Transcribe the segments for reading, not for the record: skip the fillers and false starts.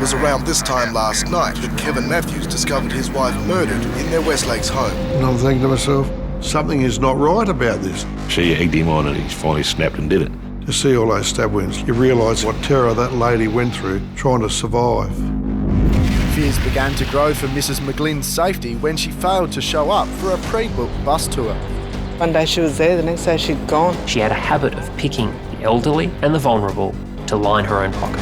It was around this time last night that Kevin Matthews discovered his wife murdered in their West Lakes home. And I'm thinking to myself, something is not right about this. She egged him on and he finally snapped and did it. To see all those stab wounds, you realise what terror that lady went through trying to survive. Fears began to grow for Mrs. McGlynn's safety when she failed to show up for a pre-booked bus tour. One day she was there, the next day she'd gone. She had a habit of picking the elderly and the vulnerable to line her own pocket.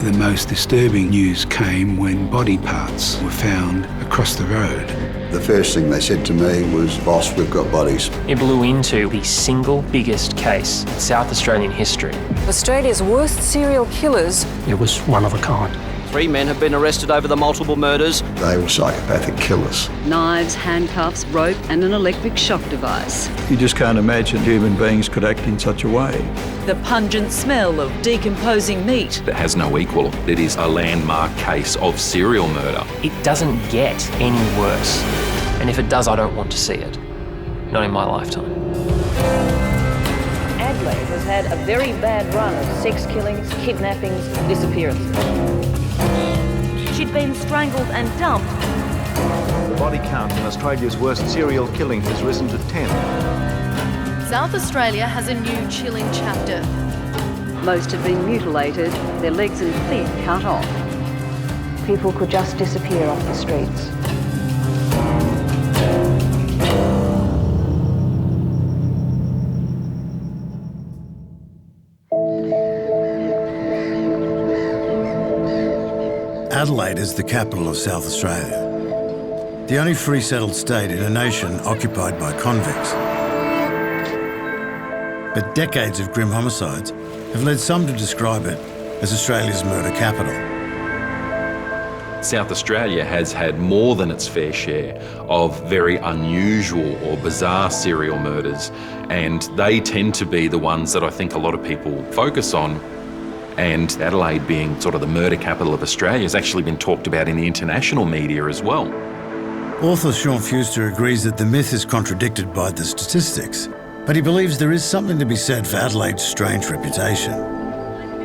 The most disturbing news came when body parts were found across the road. The first thing they said to me was, "Boss, we've got bodies." It blew into the single biggest case in South Australian history. Australia's worst serial killers. It was one of a kind. 3 men have been arrested over the multiple murders. They were psychopathic killers. Knives, handcuffs, rope and an electric shock device. You just can't imagine human beings could act in such a way. The pungent smell of decomposing meat. It has no equal. It is a landmark case of serial murder. It doesn't get any worse. And if it does, I don't want to see it. Not in my lifetime. Adelaide has had a very bad run of sex killings, kidnappings, disappearances. She'd been strangled and dumped. The body count in Australia's worst serial killing has risen to 10. South Australia has a new chilling chapter. Most had been mutilated, their legs and feet cut off. People could just disappear off the streets. Adelaide is the capital of South Australia, the only free settled state in a nation occupied by convicts. But decades of grim homicides have led some to describe it as Australia's murder capital. South Australia has had more than its fair share of very unusual or bizarre serial murders, and they tend to be the ones that I think a lot of people focus on. And Adelaide being sort of the murder capital of Australia has actually been talked about in the international media as well. Author Sean Fuster agrees that the myth is contradicted by the statistics, but he believes there is something to be said for Adelaide's strange reputation.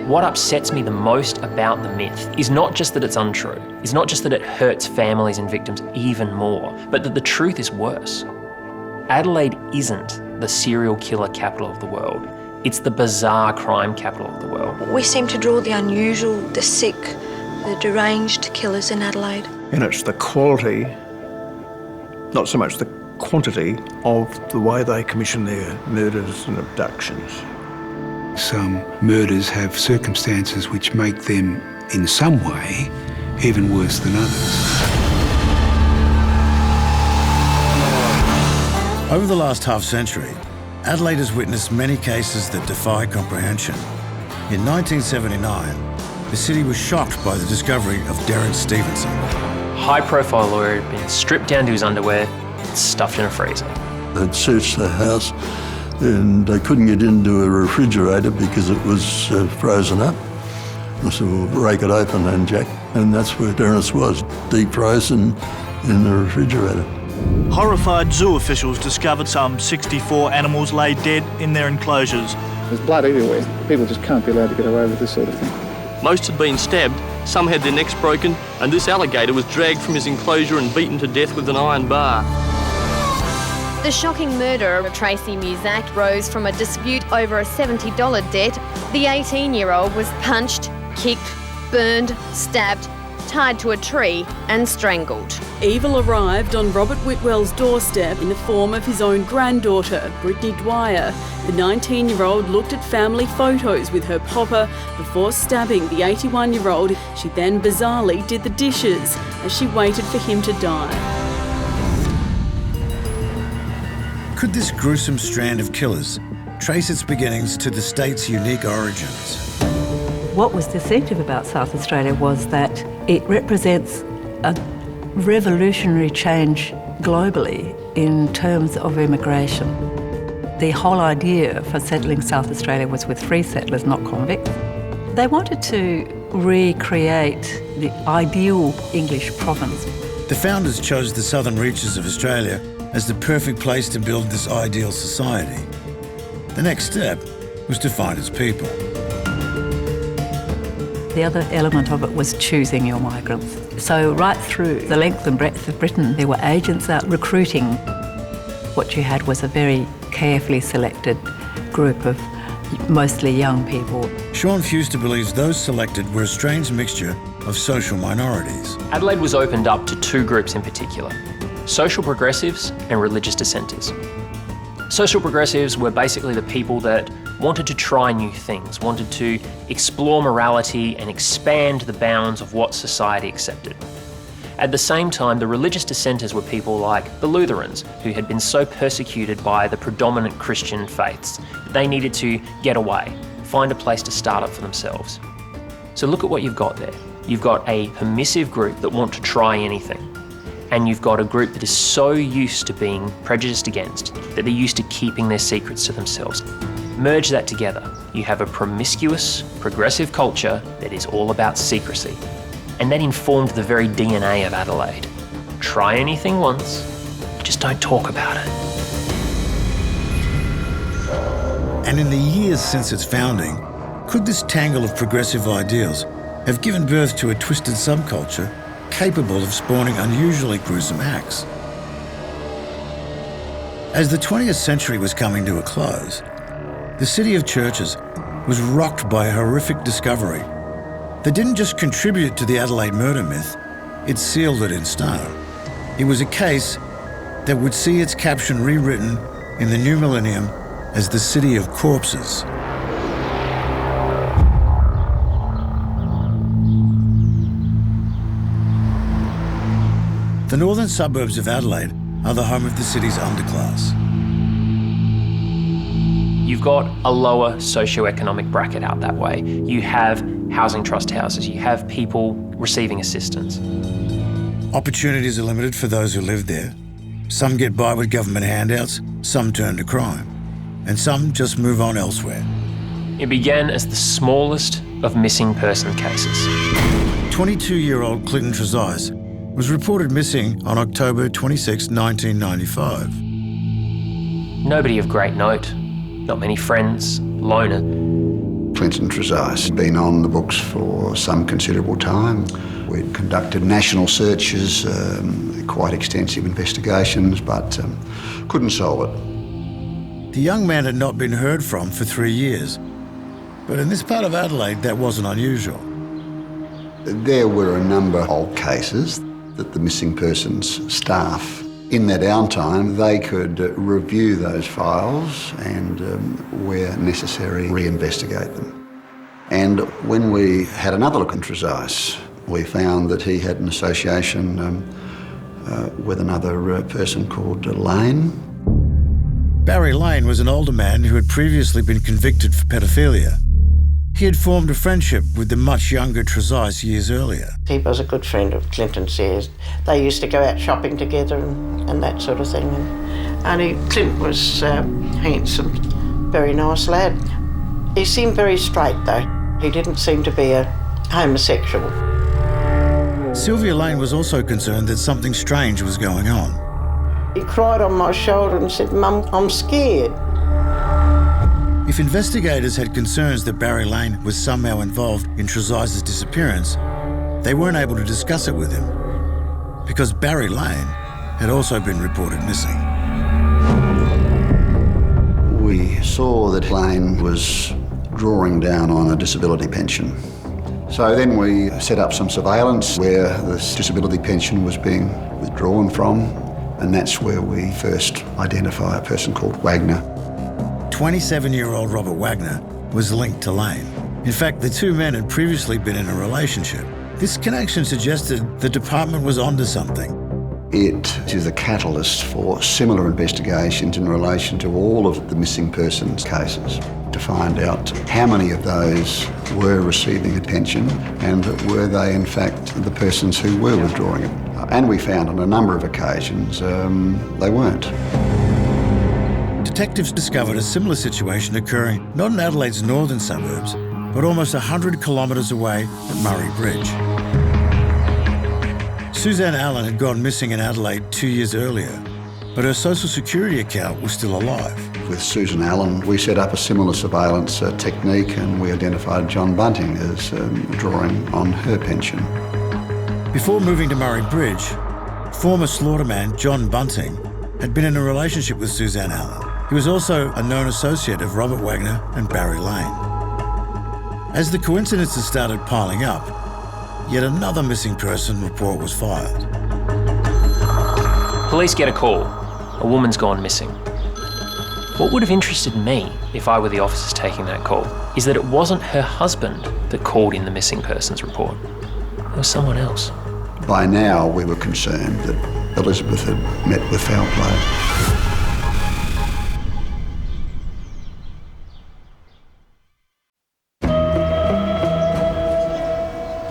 What upsets me the most about the myth is not just that it's untrue, it's not just that it hurts families and victims even more, but that the truth is worse. Adelaide isn't the serial killer capital of the world. It's the bizarre crime capital of the world. We seem to draw the unusual, the sick, the deranged killers in Adelaide. And it's the quality, not so much the quantity, of the way they commission their murders and abductions. Some murders have circumstances which make them, in some way, even worse than others. Over the last half-century, Adelaide has witnessed many cases that defy comprehension. In 1979, the city was shocked by the discovery of Derrance Stevenson. High-profile lawyer had been stripped down to his underwear and stuffed in a freezer. They'd searched the house and they couldn't get into a refrigerator because it was frozen up. So we'll break it open then, Jack. And that's where Derrance was, deep frozen in the refrigerator. Horrified zoo officials discovered some 64 animals lay dead in their enclosures. There's blood everywhere. People just can't be allowed to get away with this sort of thing. Most had been stabbed, some had their necks broken, and this alligator was dragged from his enclosure and beaten to death with an iron bar. The shocking murder of Tracy Muzak rose from a dispute over a $70 debt. The 18-year-old was punched, kicked, burned, stabbed, tied to a tree and strangled. Evil arrived on Robert Whitwell's doorstep in the form of his own granddaughter, Brittany Dwyer. The 19-year-old looked at family photos with her popper before stabbing the 81-year-old. She then bizarrely did the dishes as she waited for him to die. Could this gruesome strand of killers trace its beginnings to the state's unique origins? What was distinctive about South Australia was that it represents a revolutionary change globally in terms of immigration. The whole idea for settling South Australia was with free settlers, not convicts. They wanted to recreate the ideal English province. The founders chose the southern reaches of Australia as the perfect place to build this ideal society. The next step was to find its people. The other element of it was choosing your migrants. So right through the length and breadth of Britain, there were agents out recruiting. What you had was a very carefully selected group of mostly young people. Sean Fuster believes those selected were a strange mixture of social minorities. Adelaide was opened up to two groups in particular: social progressives and religious dissenters. Social progressives were basically the people that wanted to try new things, wanted to explore morality and expand the bounds of what society accepted. At the same time, the religious dissenters were people like the Lutherans, who had been so persecuted by the predominant Christian faiths that they needed to get away, find a place to start up for themselves. So look at what you've got there. You've got a permissive group that want to try anything, and you've got a group that is so used to being prejudiced against that they're used to keeping their secrets to themselves. Merge that together, you have a promiscuous, progressive culture that is all about secrecy. And that informed the very DNA of Adelaide. Try anything once, just don't talk about it. And in the years since its founding, could this tangle of progressive ideals have given birth to a twisted subculture capable of spawning unusually gruesome acts? As the 20th century was coming to a close, the city of churches was rocked by a horrific discovery that didn't just contribute to the Adelaide murder myth, it sealed it in stone. It was a case that would see its caption rewritten in the new millennium as the City of Corpses. The northern suburbs of Adelaide are the home of the city's underclass. You've got a lower socioeconomic bracket out that way. You have housing trust houses, you have people receiving assistance. Opportunities are limited for those who live there. Some get by with government handouts, some turn to crime, and some just move on elsewhere. It began as the smallest of missing person cases. 22-year-old Clinton Trezise was reported missing on October 26, 1995. Nobody of great note, not many friends, loner. Clinton Trezise had been on the books for some considerable time. We'd conducted national searches, quite extensive investigations, but couldn't solve it. The young man had not been heard from for 3 years, but in this part of Adelaide, that wasn't unusual. There were a number of cases that the missing persons staff, in their downtime, they could review those files and, where necessary, reinvestigate them. And when we had another look at Trezise, we found that he had an association with another person called Lane. Barry Lane was an older man who had previously been convicted for pedophilia. He had formed a friendship with the much younger Trezise years earlier. He was a good friend of Clinton says. They used to go out shopping together and that sort of thing. And Clint was handsome, very nice lad. He seemed very straight though. He didn't seem to be a homosexual. Sylvia Lane was also concerned that something strange was going on. He cried on my shoulder and said, "Mum, I'm scared." If investigators had concerns that Barry Lane was somehow involved in Trezise's disappearance, they weren't able to discuss it with him because Barry Lane had also been reported missing. We saw that Lane was drawing down on a disability pension. So then we set up some surveillance where this disability pension was being withdrawn from, and that's where we first identify a person called Wagner. 27-year-old Robert Wagner was linked to Lane. In fact, the two men had previously been in a relationship. This connection suggested the department was onto something. It is a catalyst for similar investigations in relation to all of the missing persons cases to find out how many of those were receiving a pension and were they in fact the persons who were withdrawing it. And we found on a number of occasions they weren't. Detectives discovered a similar situation occurring not in Adelaide's northern suburbs, but almost 100 kilometres away at Murray Bridge. Suzanne Allen had gone missing in Adelaide 2 years earlier. but her social security account was still alive. With Susan Allen, we set up a similar surveillance technique, and we identified John Bunting as drawing on her pension. Before moving to Murray Bridge, former slaughterman John Bunting had been in a relationship with Suzanne Allen. He was also a known associate of Robert Wagner and Barry Lane. As the coincidences started piling up, yet another missing person report was filed. Police get a call. A woman's gone missing. What would have interested me if I were the officers taking that call is that it wasn't her husband that called in the missing persons report. It was someone else. By now, we were concerned that Elizabeth had met with foul play.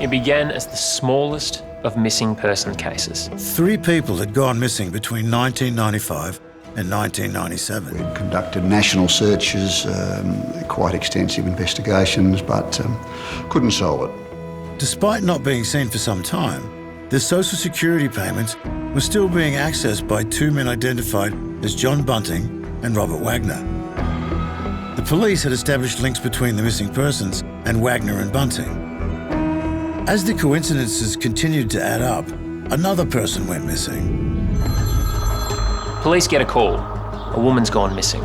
It began as the smallest of missing person cases. 3 people had gone missing between 1995 and 1997. We conducted national searches, quite extensive investigations, but couldn't solve it. Despite not being seen for some time, the social security payments were still being accessed by 2 men identified as John Bunting and Robert Wagner. The police had established links between the missing persons and Wagner and Bunting. As the coincidences continued to add up, another person went missing. Police get a call. A woman's gone missing.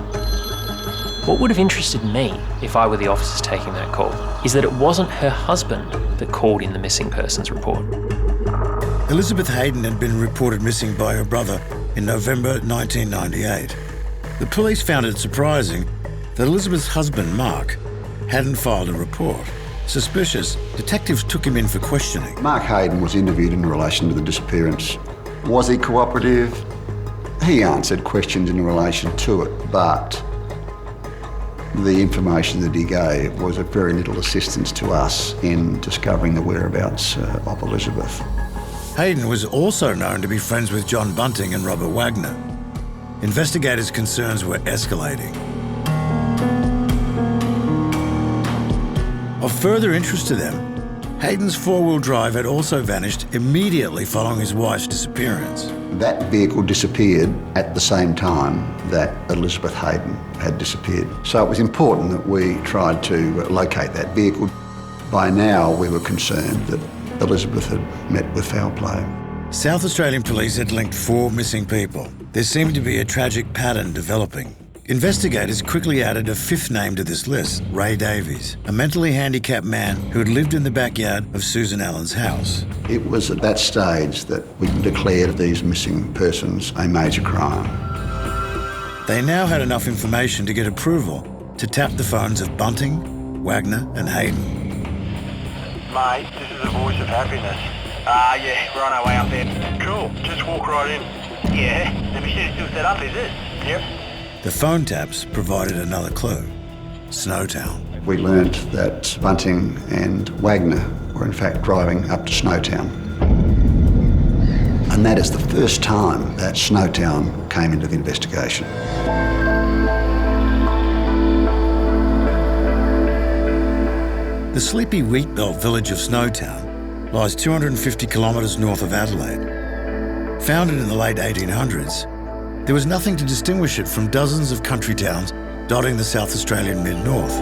What would have interested me if I were the officers taking that call is that it wasn't her husband that called in the missing persons report. Elizabeth Hayden had been reported missing by her brother in November 1998. The police found it surprising that Elizabeth's husband, Mark, hadn't filed a report. Suspicious, detectives took him in for questioning. Mark Hayden was interviewed in relation to the disappearance. Was he cooperative? He answered questions in relation to it, but the information that he gave was of very little assistance to us in discovering the whereabouts of Elizabeth. Hayden was also known to be friends with John Bunting and Robert Wagner. Investigators' concerns were escalating. Of further interest to them, Hayden's 4-wheel drive had also vanished immediately following his wife's disappearance. That vehicle disappeared at the same time that Elizabeth Hayden had disappeared. So it was important that we tried to locate that vehicle. By now, we were concerned that Elizabeth had met with foul play. South Australian police had linked 4 missing people. There seemed to be a tragic pattern developing. Investigators quickly added a 5th name to this list, Ray Davies, a mentally handicapped man who had lived in the backyard of Susan Allen's house. It was at that stage that we declared these missing persons a major crime. They now had enough information to get approval to tap the phones of Bunting, Wagner and Hayden. Mate, this is the voice of happiness. Yeah, we're on our way up there. Cool, just walk right in. Yeah, the machine's still set up, is it? Yep. The phone taps provided another clue, Snowtown. We learnt that Bunting and Wagner were in fact driving up to Snowtown. And that is the first time that Snowtown came into the investigation. The sleepy wheatbelt village of Snowtown lies 250 kilometres north of Adelaide. Founded in the late 1800s, there was nothing to distinguish it from dozens of country towns dotting the South Australian mid-north.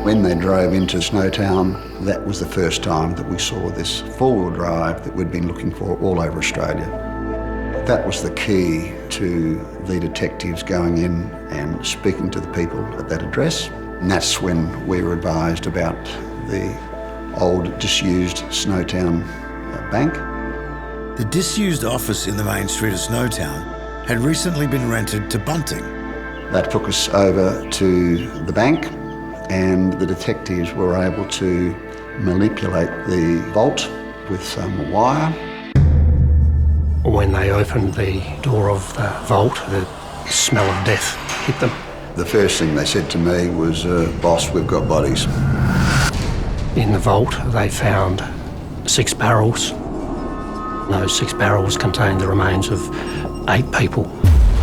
When they drove into Snowtown, that was the first time that we saw this 4-wheel drive that we'd been looking for all over Australia. That was the key to the detectives going in and speaking to the people at that address. And that's when we were advised about the old disused Snowtown bank. The disused office in the main street of Snowtown had recently been rented to Bunting. That took us over to the bank, and the detectives were able to manipulate the vault with some wire. When they opened the door of the vault, the smell of death hit them. The first thing they said to me was, "Boss, we've got bodies." In the vault, they found 6 barrels. Those 6 barrels contained the remains of 8 people.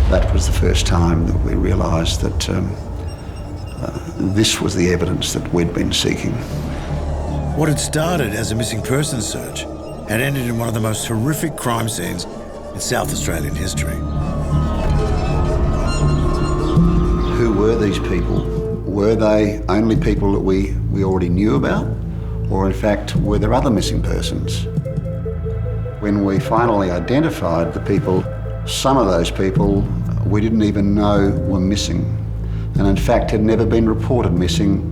That was the first time that we realised that this was the evidence that we'd been seeking. What had started as a missing persons search had ended in one of the most horrific crime scenes in South Australian history. were these people? Were they only people that we already knew about? Or in fact, were there other missing persons? When we finally identified the people, some of those people we didn't even know were missing, and in fact had never been reported missing,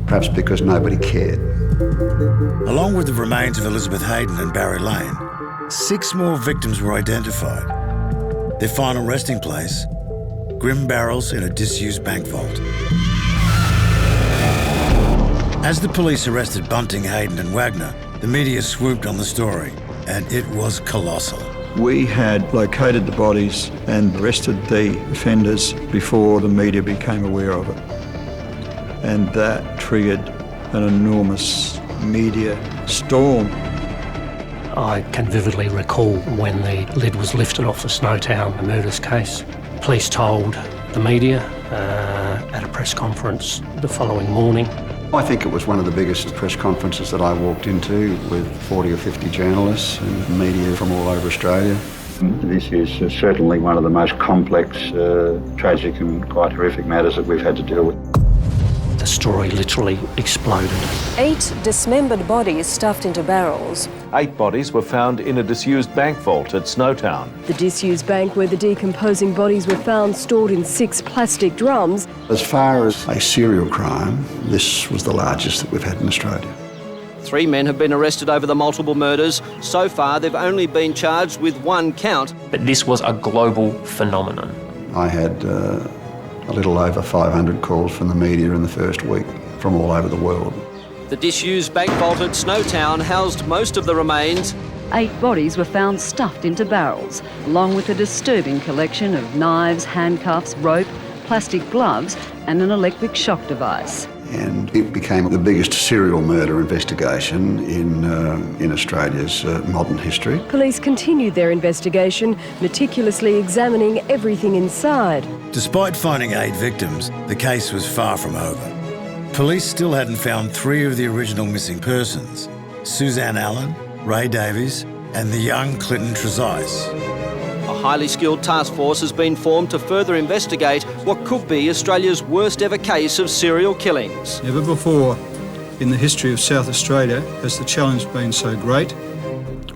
perhaps because nobody cared. Along with the remains of Elizabeth Hayden and Barry Lane, 6 more victims were identified. Their final resting place, grim barrels in a disused bank vault. As the police arrested Bunting, Hayden and Wagner, the media swooped on the story, and it was colossal. We had located the bodies and arrested the offenders before the media became aware of it. And that triggered an enormous media storm. I can vividly recall when the lid was lifted off the Snowtown Murders case. Police told the media at a press conference the following morning. I think it was one of the biggest press conferences that I walked into, with 40 or 50 journalists and media from all over Australia. This is certainly one of the most complex, tragic and quite horrific matters that we've had to deal with. The story literally exploded. 8 dismembered bodies stuffed into barrels. 8 bodies were found in a disused bank vault at Snowtown. The disused bank where the decomposing bodies were found stored in 6 plastic drums. As far as a serial crime, this was the largest that we've had in Australia. 3 men have been arrested over the multiple murders. So far, they've only been charged with 1 count. But this was a global phenomenon. I had a little over 500 calls from the media in the first week from all over the world. The disused bank vault at Snowtown housed most of the remains. 8 bodies were found stuffed into barrels, along with a disturbing collection of knives, handcuffs, rope, plastic gloves and an electric shock device. And it became the biggest serial murder investigation in Australia's modern history. Police continued their investigation, meticulously examining everything inside. Despite finding 8 victims, the case was far from over. Police still hadn't found 3 of the original missing persons: Suzanne Allen, Ray Davies and the young Clinton Trezise. A highly skilled task force has been formed to further investigate what could be Australia's worst ever case of serial killings. Never before in the history of South Australia has the challenge been so great.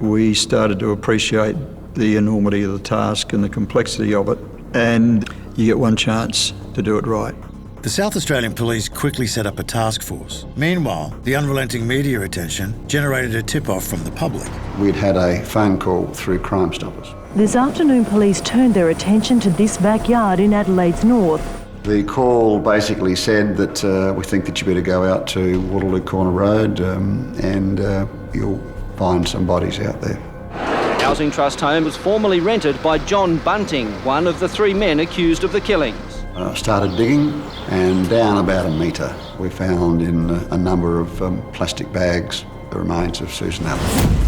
We started to appreciate the enormity of the task and the complexity of it, and you get one chance to do it right. The South Australian Police quickly set up a task force. Meanwhile, the unrelenting media attention generated a tip-off from the public. We'd had a phone call through Crime Stoppers. This afternoon, police turned their attention to this backyard in Adelaide's north. The call basically said that we think that you better go out to Waterloo Corner Road and you'll find some bodies out there. The Housing Trust home was formerly rented by John Bunting, one of the 3 men accused of the killings. Started digging, and down about 1 metre we found in a number of plastic bags the remains of Susan Allen.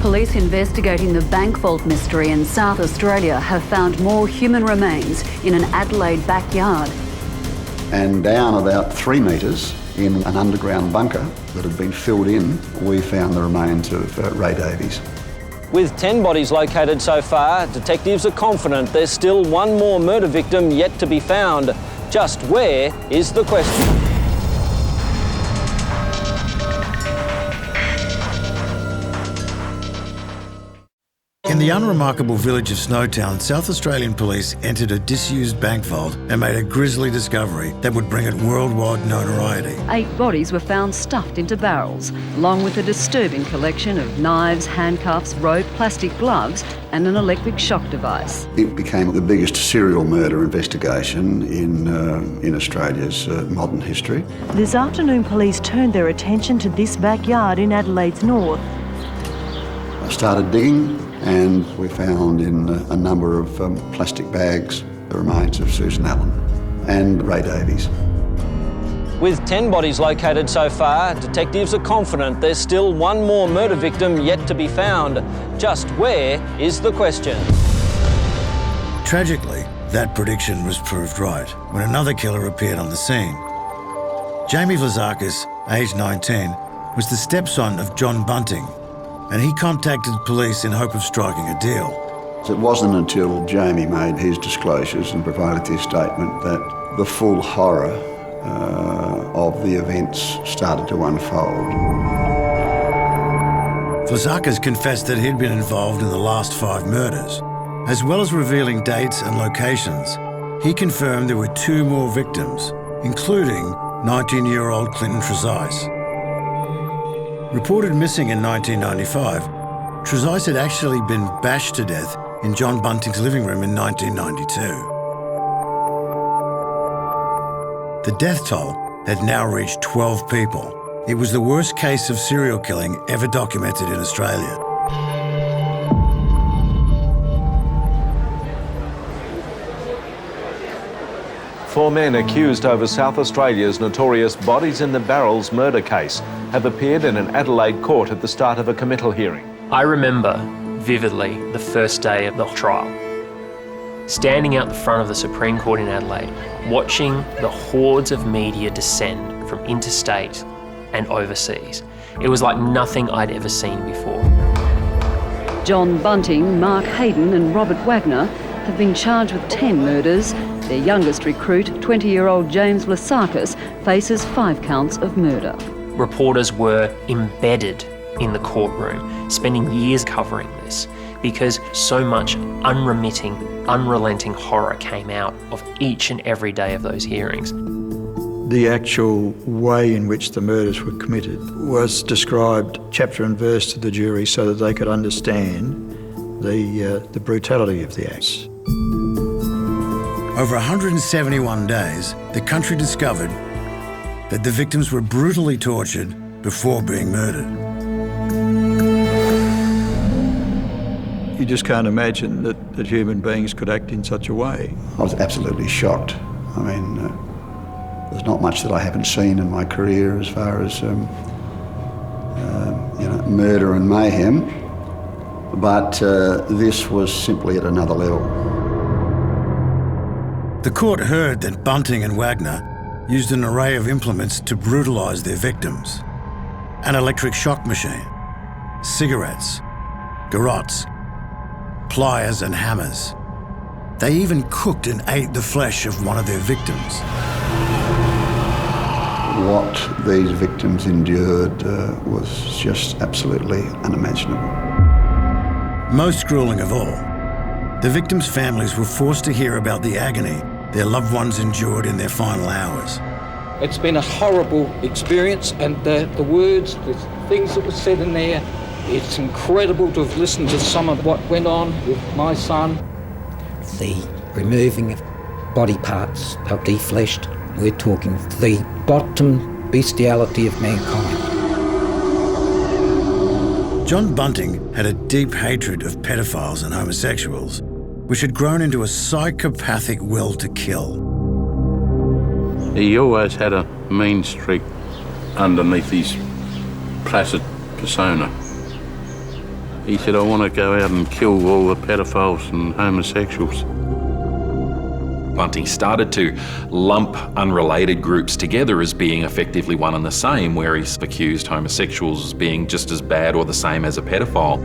Police investigating the bank vault mystery in South Australia have found more human remains in an Adelaide backyard. And down about 3 metres in an underground bunker that had been filled in, we found the remains of Ray Davies. With 10 bodies located so far, detectives are confident there's still 1 more murder victim yet to be found. Just where is the question? In the unremarkable village of Snowtown, South Australian Police entered a disused bank vault and made a grisly discovery that would bring it worldwide notoriety. 8 bodies were found stuffed into barrels, along with a disturbing collection of knives, handcuffs, rope, plastic gloves and an electric shock device. It became the biggest serial murder investigation in Australia's modern history. This afternoon, police turned their attention to this backyard in Adelaide's north. I started digging, and we found in a number of plastic bags the remains of Susan Allen and Ray Davies. With 10 bodies located so far, detectives are confident there's still 1 more murder victim yet to be found. Just where is the question? Tragically, that prediction was proved right when another killer appeared on the scene. Jamie Vlazakis, aged 19, was the stepson of John Bunting, and he contacted police in hope of striking a deal. It wasn't until Jamie made his disclosures and provided his statement that the full horror of the events started to unfold. Vlazakis confessed that he'd been involved in the last 5 murders. As well as revealing dates and locations, he confirmed there were 2 more victims, including 19-year-old Clinton Trezise. Reported missing in 1995, Trezise had actually been bashed to death in John Bunting's living room in 1992. The death toll had now reached 12 people. It was the worst case of serial killing ever documented in Australia. Four men accused over South Australia's notorious Bodies in the Barrels murder case have appeared in an Adelaide court at the start of a committal hearing. I remember vividly the first day of the trial. Standing out the front of the Supreme Court in Adelaide, watching the hordes of media descend from interstate and overseas. It was like nothing I'd ever seen before. John Bunting, Mark Hayden and Robert Wagner have been charged with 10 murders. Their youngest recruit, 20-year-old James Vlazakis, faces 5 counts of murder. Reporters were embedded in the courtroom, spending years covering this because so much unremitting, unrelenting horror came out of each and every day of those hearings. The actual way in which the murders were committed was described chapter and verse to the jury so that they could understand the brutality of the acts. Over 171 days, the country discovered that the victims were brutally tortured before being murdered. You just can't imagine that human beings could act in such a way. I was absolutely shocked. I mean, there's not much that I haven't seen in my career as far as murder and mayhem, but this was simply at another level. The court heard that Bunting and Wagner used an array of implements to brutalise their victims. An electric shock machine, cigarettes, garrotes, pliers and hammers. They even cooked and ate the flesh of one of their victims. What these victims endured was just absolutely unimaginable. Most gruelling of all, the victims' families were forced to hear about the agony their loved ones endured in their final hours. It's been a horrible experience, and the words, the things that were said in there, it's incredible to have listened to some of what went on with my son. The removing of body parts, they're defleshed. We're talking the bottom bestiality of mankind. John Bunting had a deep hatred of pedophiles and homosexuals, which had grown into a psychopathic will to kill. He always had a mean streak underneath his placid persona. He said, I want to go out and kill all the pedophiles and homosexuals. Bunting started to lump unrelated groups together as being effectively one and the same, where he's accused homosexuals as being just as bad or the same as a pedophile.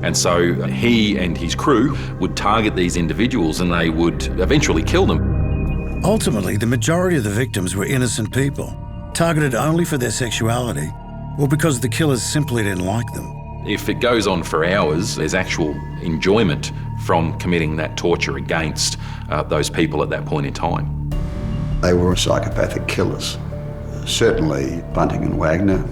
And so he and his crew would target these individuals and they would eventually kill them. Ultimately, the majority of the victims were innocent people, targeted only for their sexuality or because the killers simply didn't like them. If it goes on for hours, there's actual enjoyment from committing that torture against those people at that point in time. They were psychopathic killers. Certainly Bunting and Wagner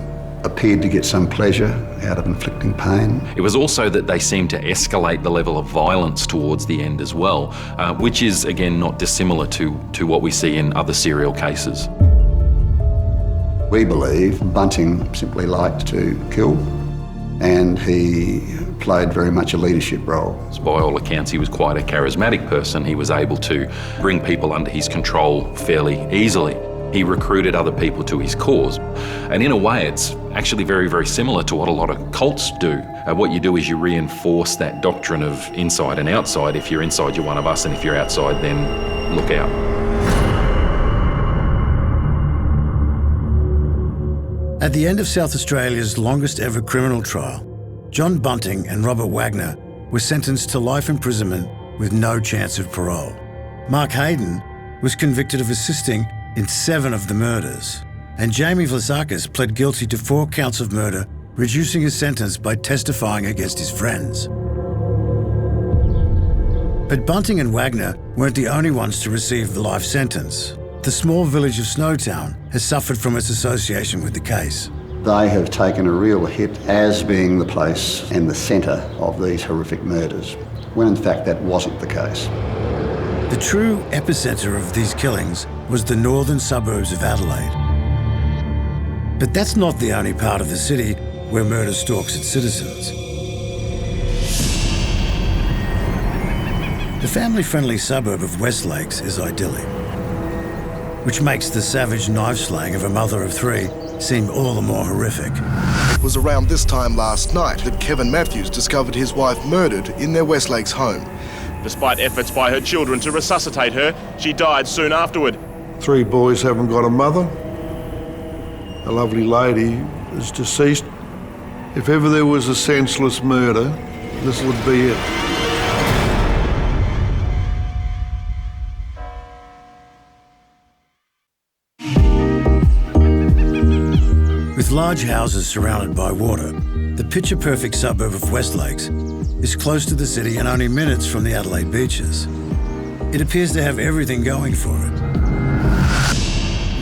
appeared to get some pleasure out of inflicting pain. It was also that they seemed to escalate the level of violence towards the end as well, which is, again, not dissimilar to what we see in other serial cases. We believe Bunting simply liked to kill, and he played very much a leadership role. By all accounts, he was quite a charismatic person. He was able to bring people under his control fairly easily. He recruited other people to his cause. And in a way, it's actually very, very similar to what a lot of cults do. What you do is you reinforce that doctrine of inside and outside. If you're inside, you're one of us, and if you're outside, then look out. At the end of South Australia's longest ever criminal trial, John Bunting and Robert Wagner were sentenced to life imprisonment with no chance of parole. Mark Hayden was convicted of assisting in 7 of the murders, and Jamie Vlasakis pled guilty to 4 counts of murder, reducing his sentence by testifying against his friends. But Bunting and Wagner weren't the only ones to receive the life sentence. The small village of Snowtown has suffered from its association with the case. They have taken a real hit as being the place and the centre of these horrific murders, when in fact that wasn't the case. The true epicentre of these killings was the northern suburbs of Adelaide. But that's not the only part of the city where murder stalks its citizens. The family-friendly suburb of West Lakes is idyllic, which makes the savage knife slaying of a mother of 3 seem all the more horrific. It was around this time last night that Kevin Matthews discovered his wife murdered in their West Lakes home. Despite efforts by her children to resuscitate her, she died soon afterward. 3 boys haven't got a mother. A lovely lady is deceased. If ever there was a senseless murder, this would be it. With large houses surrounded by water, the picture-perfect suburb of West Lakes is close to the city and only minutes from the Adelaide beaches. It appears to have everything going for it.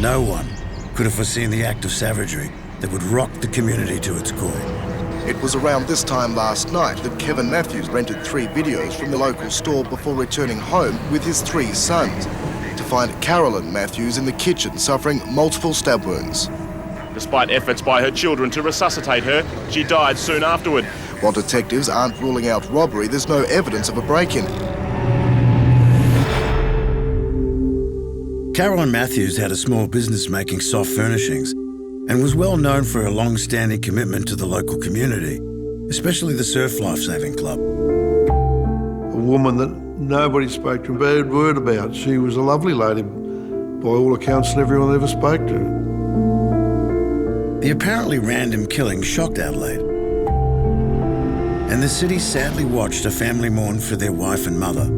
No one could have foreseen the act of savagery that would rock the community to its core. It was around this time last night that Kevin Matthews rented 3 videos from the local store before returning home with his 3 sons to find Carolyn Matthews in the kitchen suffering multiple stab wounds. Despite efforts by her children to resuscitate her, she died soon afterward. While detectives aren't ruling out robbery, there's no evidence of a break-in. Carolyn Matthews had a small business making soft furnishings and was well known for her long-standing commitment to the local community, especially the Surf Lifesaving Club. A woman that nobody spoke a bad word about. She was a lovely lady, by all accounts, and everyone ever spoke to her. The apparently random killing shocked Adelaide, and the city sadly watched a family mourn for their wife and mother.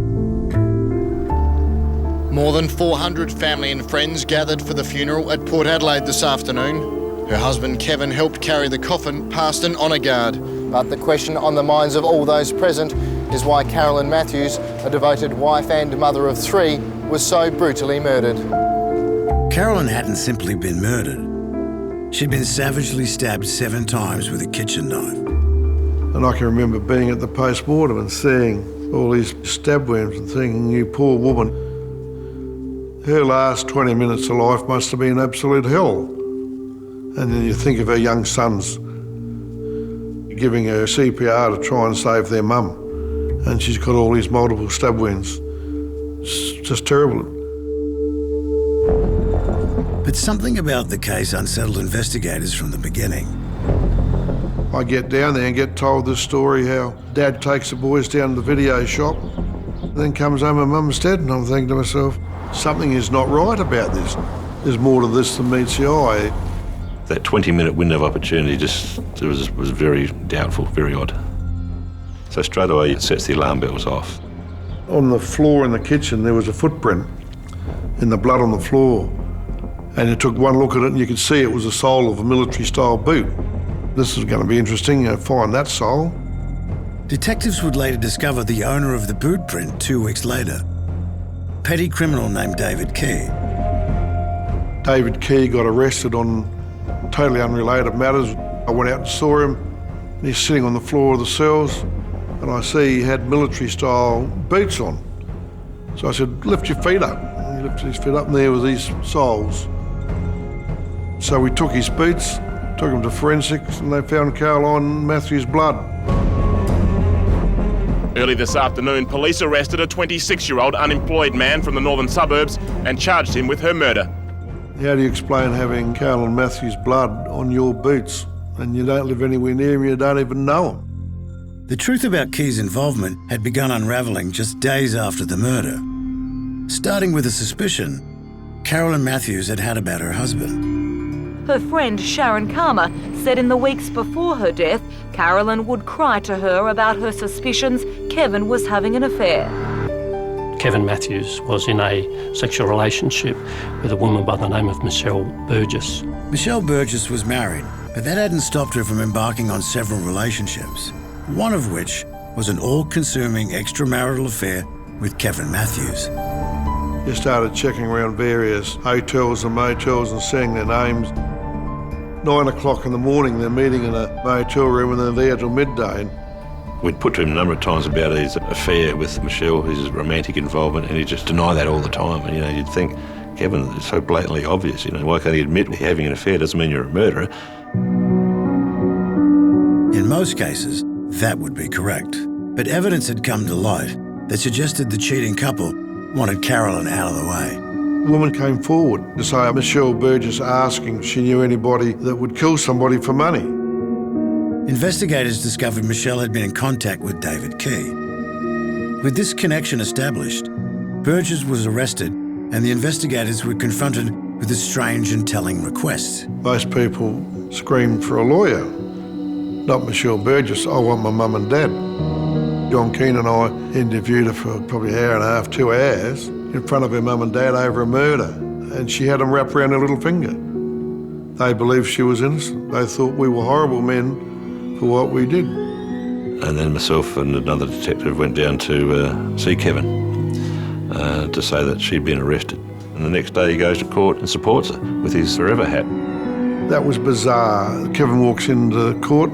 More than 400 family and friends gathered for the funeral at Port Adelaide this afternoon. Her husband Kevin helped carry the coffin past an honour guard. But the question on the minds of all those present is why Carolyn Matthews, a devoted wife and mother of 3, was so brutally murdered. Carolyn hadn't simply been murdered. She'd been savagely stabbed 7 times with a kitchen knife. And I can remember being at the post-mortem and seeing all these stab wounds and thinking, you poor woman, her last 20 minutes of life must have been absolute hell. And then you think of her young sons giving her CPR to try and save their mum, and she's got all these multiple stab wounds. It's just terrible. But something about the case unsettled investigators from the beginning. I get down there and get told this story how Dad takes the boys down to the video shop, then comes home and Mum's dead, and I'm thinking to myself, something is not right about this. There's more to this than meets the eye. That 20-minute window of opportunity was very doubtful, very odd. So straight away it sets the alarm bells off. On the floor in the kitchen there was a footprint in the blood on the floor, and you took one look at it and you could see it was the sole of a military-style boot. This is going to be interesting, find that sole. Detectives would later discover the owner of the boot print 2 weeks later. Petty criminal named David Key. David Key got arrested on totally unrelated matters. I went out and saw him. He's sitting on the floor of the cells, and I see he had military-style boots on. So I said, lift your feet up. And he lifted his feet up, and there were these soles. So we took his boots, took him to forensics, and they found Caroline Matthews' blood. Early this afternoon, police arrested a 26-year-old unemployed man from the northern suburbs and charged him with her murder. How do you explain having Carolyn Matthews' blood on your boots and you don't live anywhere near him, you don't even know him? The truth about Key's involvement had begun unravelling just days after the murder. Starting with a suspicion Carolyn Matthews had had about her husband. Her friend Sharon Karma said in the weeks before her death, Carolyn would cry to her about her suspicions Kevin was having an affair. Kevin Matthews was in a sexual relationship with a woman by the name of Michelle Burgess. Michelle Burgess was married, but that hadn't stopped her from embarking on several relationships, one of which was an all-consuming extramarital affair with Kevin Matthews. You started checking around various hotels and motels and seeing their names. 9 o'clock in the morning, they're meeting in a motel room and they're there till midday. We'd put to him a number of times about his affair with Michelle, his romantic involvement, and he'd just deny that all the time. And, you'd think, Kevin, it's so blatantly obvious, why can't he admit having an affair doesn't mean you're a murderer? In most cases, that would be correct. But evidence had come to light that suggested the cheating couple wanted Carolyn out of the way. The woman came forward to say Michelle Burgess asking if she knew anybody that would kill somebody for money. Investigators discovered Michelle had been in contact with David Key. With this connection established, Burgess was arrested and the investigators were confronted with a strange and telling request. Most people screamed for a lawyer. Not Michelle Burgess, I want my mum and dad. John Keane and I interviewed her for probably an hour and a half, 2 hours, in front of her mum and dad over a murder, and she had them wrapped around her little finger. They believed she was innocent. They thought we were horrible men for what we did. And then myself and another detective went down to see Kevin to say that she'd been arrested. And the next day he goes to court and supports her with his forever hat. That was bizarre. Kevin walks into court,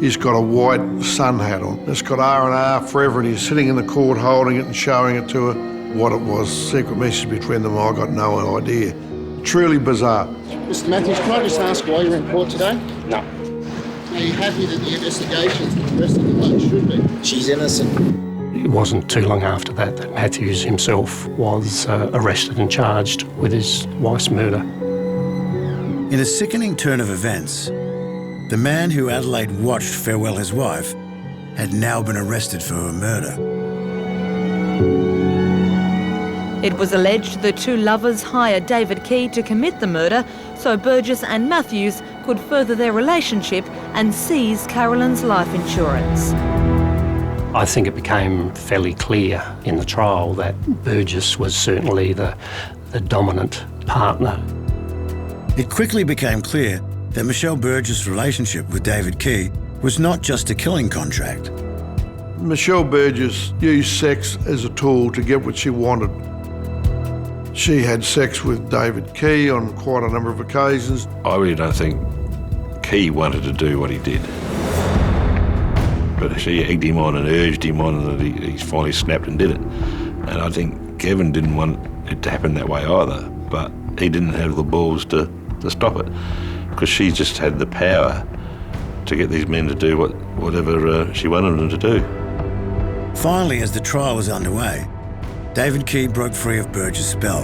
he's got a white sun hat on. It's got R&R forever, and he's sitting in the court holding it and showing it to her. What it was, secret message between them, I got no idea. Truly bizarre. Mr. Matthews, can I just ask why you're in court today? No. Are you happy that the investigation's progressing the way it should be? She's innocent. It wasn't too long after that Matthews himself was arrested and charged with his wife's murder. In a sickening turn of events, the man who Adelaide watched farewell his wife had now been arrested for her murder. It was alleged the two lovers hired David Key to commit the murder so Burgess and Matthews could further their relationship and seize Carolyn's life insurance. I think it became fairly clear in the trial that Burgess was certainly the dominant partner. It quickly became clear that Michelle Burgess' relationship with David Key was not just a killing contract. Michelle Burgess used sex as a tool to get what she wanted. She had sex with David Key on quite a number of occasions. I really don't think Key wanted to do what he did. But she egged him on and urged him on, and he finally snapped and did it. And I think Kevin didn't want it to happen that way either, but he didn't have the balls to stop it, because she just had the power to get these men to do whatever she wanted them to do. Finally, as the trial was underway, David Key broke free of Burgess' spell.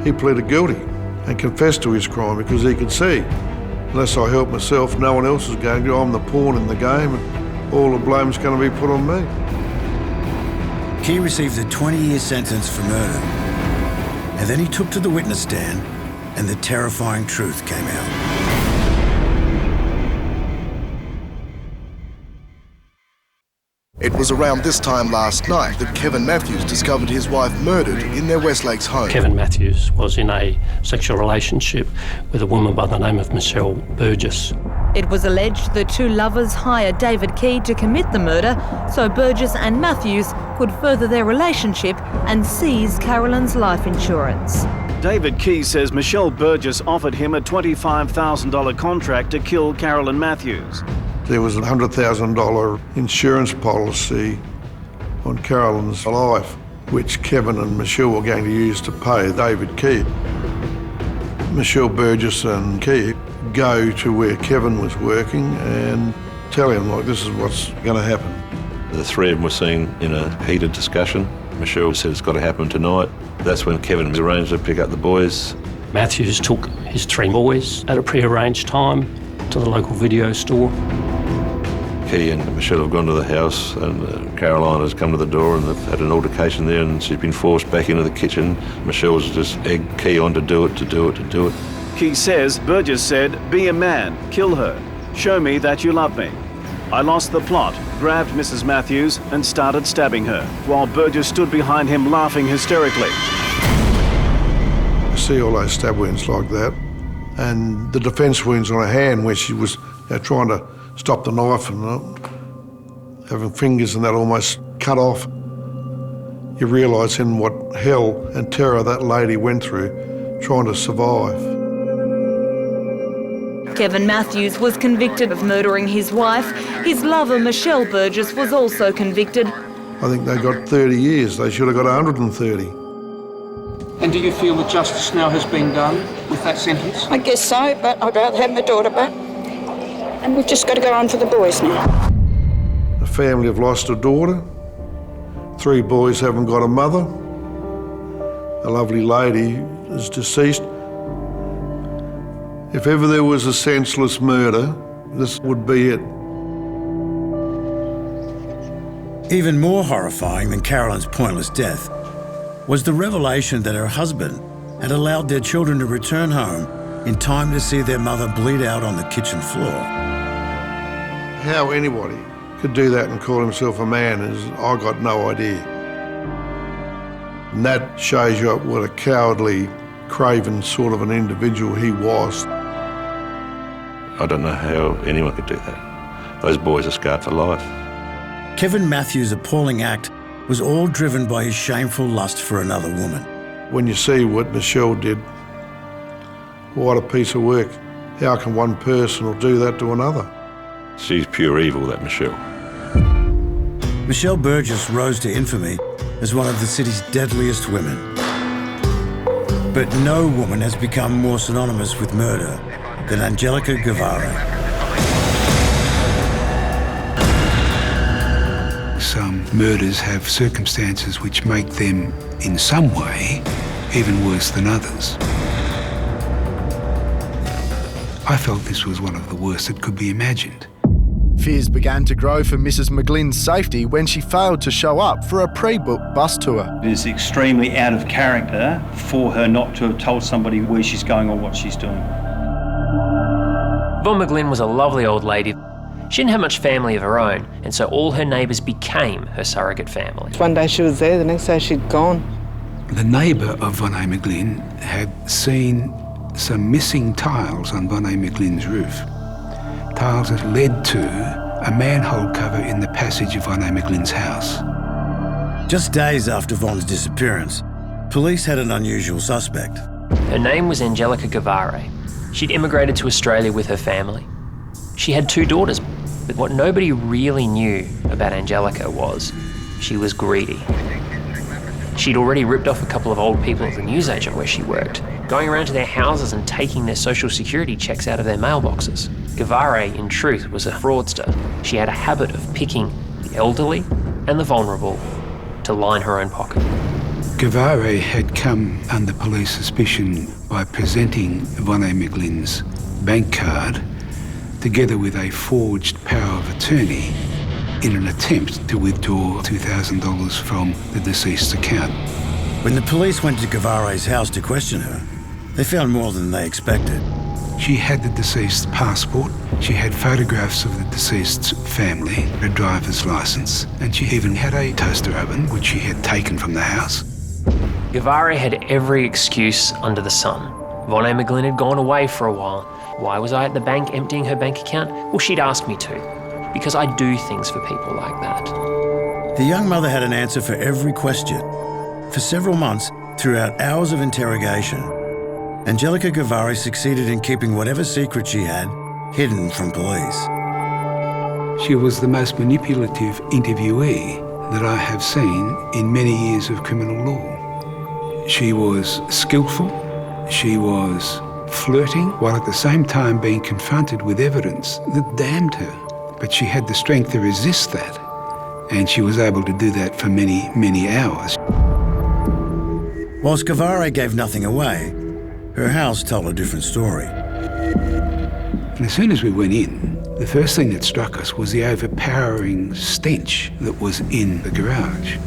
He pleaded guilty and confessed to his crime because he could see, unless I help myself, no one else is going to. I'm the pawn in the game, and all the blame's going to be put on me. Key received a 20-year sentence for murder, and then he took to the witness stand, and the terrifying truth came out. It was around this time last night that Kevin Matthews discovered his wife murdered in their West Lakes home. Kevin Matthews was in a sexual relationship with a woman by the name of Michelle Burgess. It was alleged the two lovers hired David Key to commit the murder so Burgess and Matthews could further their relationship and seize Carolyn's life insurance. David Key says Michelle Burgess offered him a $25,000 contract to kill Carolyn Matthews. There was a $100,000 insurance policy on Carolyn's life, which Kevin and Michelle were going to use to pay David Key. Michelle Burgess and Key go to where Kevin was working and tell him, like, this is what's going to happen. The three of them were seen in a heated discussion. Michelle said it's got to happen tonight. That's when Kevin arranged to pick up the boys. Matthews took his three boys at a pre-arranged time to the local video store. Key and Michelle have gone to the house, and Caroline has come to the door, and they've had an altercation there, and she's been forced back into the kitchen. Michelle's just egged Key on to do it. Key says Burgess said, "Be a man, kill her, show me that you love me." I lost the plot, grabbed Mrs. Matthews and started stabbing her, while Burgess stood behind him laughing hysterically. You see all those stab wounds like that, and the defence wounds on her hand where she was trying to stop the knife and having fingers and that almost cut off. You realise then what hell and terror that lady went through trying to survive. Kevin Matthews was convicted of murdering his wife. His lover, Michelle Burgess, was also convicted. I think they got 30 years. They should have got 130. And do you feel that justice now has been done with that sentence? I guess so, but I'd rather have my daughter back. And we've just got to go on for the boys now. The family have lost a daughter. 3 boys haven't got a mother. A lovely lady is deceased. If ever there was a senseless murder, this would be it. Even more horrifying than Carolyn's pointless death was the revelation that her husband had allowed their children to return home in time to see their mother bleed out on the kitchen floor. How anybody could do that and call himself a man is, I got no idea. And that shows you what a cowardly, craven sort of an individual he was. I don't know how anyone could do that. Those boys are scarred for life. Kevin Matthews' appalling act was all driven by his shameful lust for another woman. When you see what Michelle did, what a piece of work. How can one person do that to another? She's pure evil, that Michelle. Michelle Burgess rose to infamy as one of the city's deadliest women. But no woman has become more synonymous with murder than Angelica Guevara. Some murders have circumstances which make them, in some way, even worse than others. I felt this was one of the worst that could be imagined. Fears began to grow for Mrs. McGlynn's safety when she failed to show up for a pre-booked bus tour. It is extremely out of character for her not to have told somebody where she's going or what she's doing. Vonne McGlynn was a lovely old lady. She didn't have much family of her own, and so all her neighbours became her surrogate family. One day she was there, the next day she'd gone. The neighbour of Vonne McGlynn had seen some missing tiles on Vonne McGlynn's roof. Tiles that led to a manhole cover in the passage of Vonne McGlynn's house. Just days after Vonne's disappearance, police had an unusual suspect. Her name was Angelica Guevara. She'd immigrated to Australia with her family. She had 2 daughters, but what nobody really knew about Angelica was she was greedy. She'd already ripped off a couple of old people at the newsagent where she worked, going around to their houses and taking their social security checks out of their mailboxes. Guevara, in truth, was a fraudster. She had a habit of picking the elderly and the vulnerable to line her own pocket. Guevara had come under police suspicion by presenting Vonne McGlynn's bank card together with a forged power of attorney in an attempt to withdraw $2,000 from the deceased's account. When the police went to Guevara's house to question her, they found more than they expected. She had the deceased's passport, she had photographs of the deceased's family, a driver's licence, and she even had a toaster oven, which she had taken from the house. Guevara had every excuse under the sun. Vonne McGlynn had gone away for a while. Why was I at the bank emptying her bank account? Well, she'd asked me to, because I do things for people like that. The young mother had an answer for every question. For several months, throughout hours of interrogation, Angelica Guevara succeeded in keeping whatever secret she had hidden from police. She was the most manipulative interviewee that I have seen in many years of criminal law. She was skillful, she was flirting, while at the same time being confronted with evidence that damned her. But she had the strength to resist that, and she was able to do that for many, many hours. Whilst Guevara gave nothing away, her house told a different story. And as soon as we went in, the first thing that struck us was the overpowering stench that was in the garage.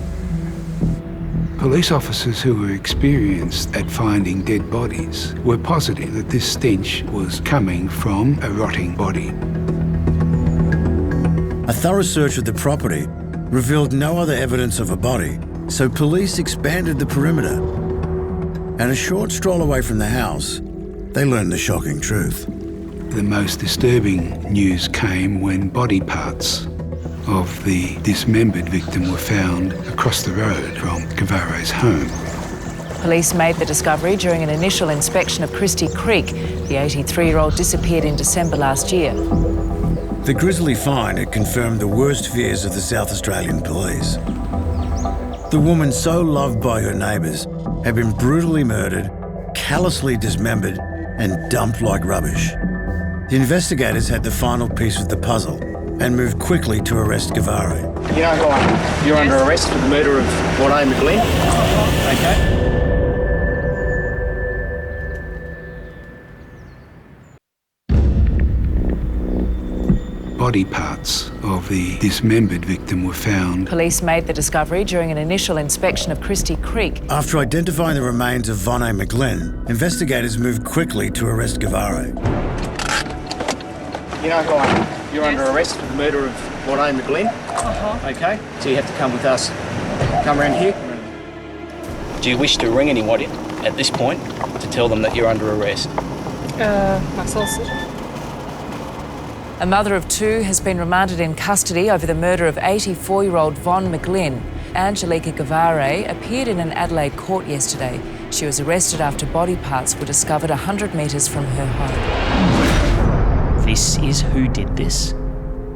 Police officers who were experienced at finding dead bodies were positive that this stench was coming from a rotting body. A thorough search of the property revealed no other evidence of a body, so police expanded the perimeter. And a short stroll away from the house, they learned the shocking truth. The most disturbing news came when body parts of the dismembered victim were found across the road from Guevare's home. Police made the discovery during an initial inspection of Christie Creek. The 83-year-old disappeared in December last year. The grisly find had confirmed the worst fears of the South Australian police. The woman so loved by her neighbours had been brutally murdered, callously dismembered and dumped like rubbish. The investigators had the final piece of the puzzle and moved quickly to arrest Guevare. You're under arrest for the murder of Vonne McGlynn. Okay. Body parts of the dismembered victim were found. Police made the discovery during an initial inspection of Christie Creek. After identifying the remains of Vonne McGlynn, investigators moved quickly to arrest Guevare. You're under arrest for the murder of Vonne McGlynn. Okay. So you have to come with us. Come around here. Do you wish to ring anyone at this point to tell them that you're under arrest? My solicitor. A mother of two has been remanded in custody over the murder of 84-year-old Vonne McGlynn. Angelica Guevare appeared in an Adelaide court yesterday. She was arrested after body parts were discovered 100 metres from her home. This is who did this?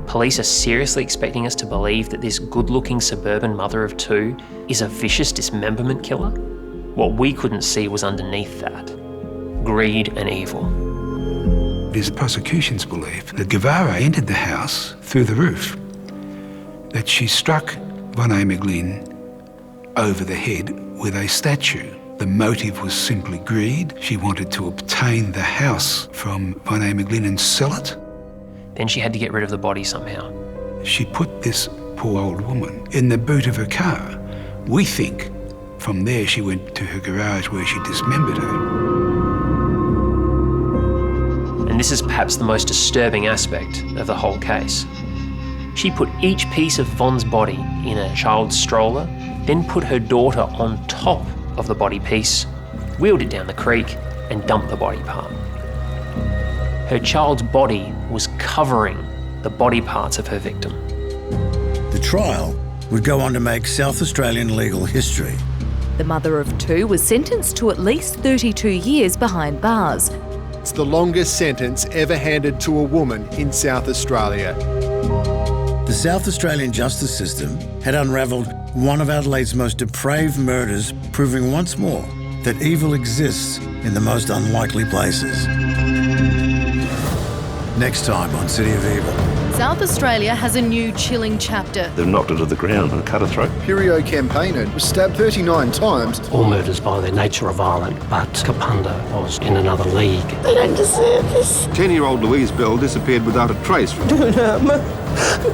Police are seriously expecting us to believe that this good-looking suburban mother of two is a vicious dismemberment killer? What we couldn't see was underneath that. Greed and evil. It is the prosecution's belief that Guevare entered the house through the roof, that she struck Vonne McGlynn over the head with a statue. The motive was simply greed. She wanted to obtain the house from Vonne McGlynn and sell it. Then she had to get rid of the body somehow. She put this poor old woman in the boot of her car. We think from there she went to her garage where she dismembered her. And this is perhaps the most disturbing aspect of the whole case. She put each piece of Vonne's body in a child's stroller, then put her daughter on top of the body piece, wheeled it down the creek and dumped the body part. Her child's body was covering the body parts of her victim. The trial would go on to make South Australian legal history. The mother of two was sentenced to at least 32 years behind bars. It's the longest sentence ever handed to a woman in South Australia. The South Australian justice system had unravelled one of Adelaide's most depraved murders, proving once more that evil exists in the most unlikely places. Next time on City of Evil. South Australia has a new chilling chapter. They've knocked her to the ground and cut her throat. Pirio campaigner was stabbed 39 times. All murders by their nature are violent, but Kapunda was in another league. They don't deserve this. 10-year-old Louise Bell disappeared without a trace.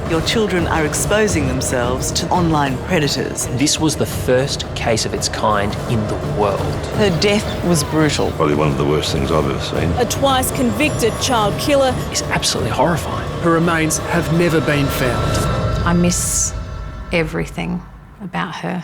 Your children are exposing themselves to online predators. This was the first case of its kind in the world. Her death was brutal. Probably one of the worst things I've ever seen. A twice convicted child killer is absolutely horrifying. Her remains have never been found. I miss everything about her.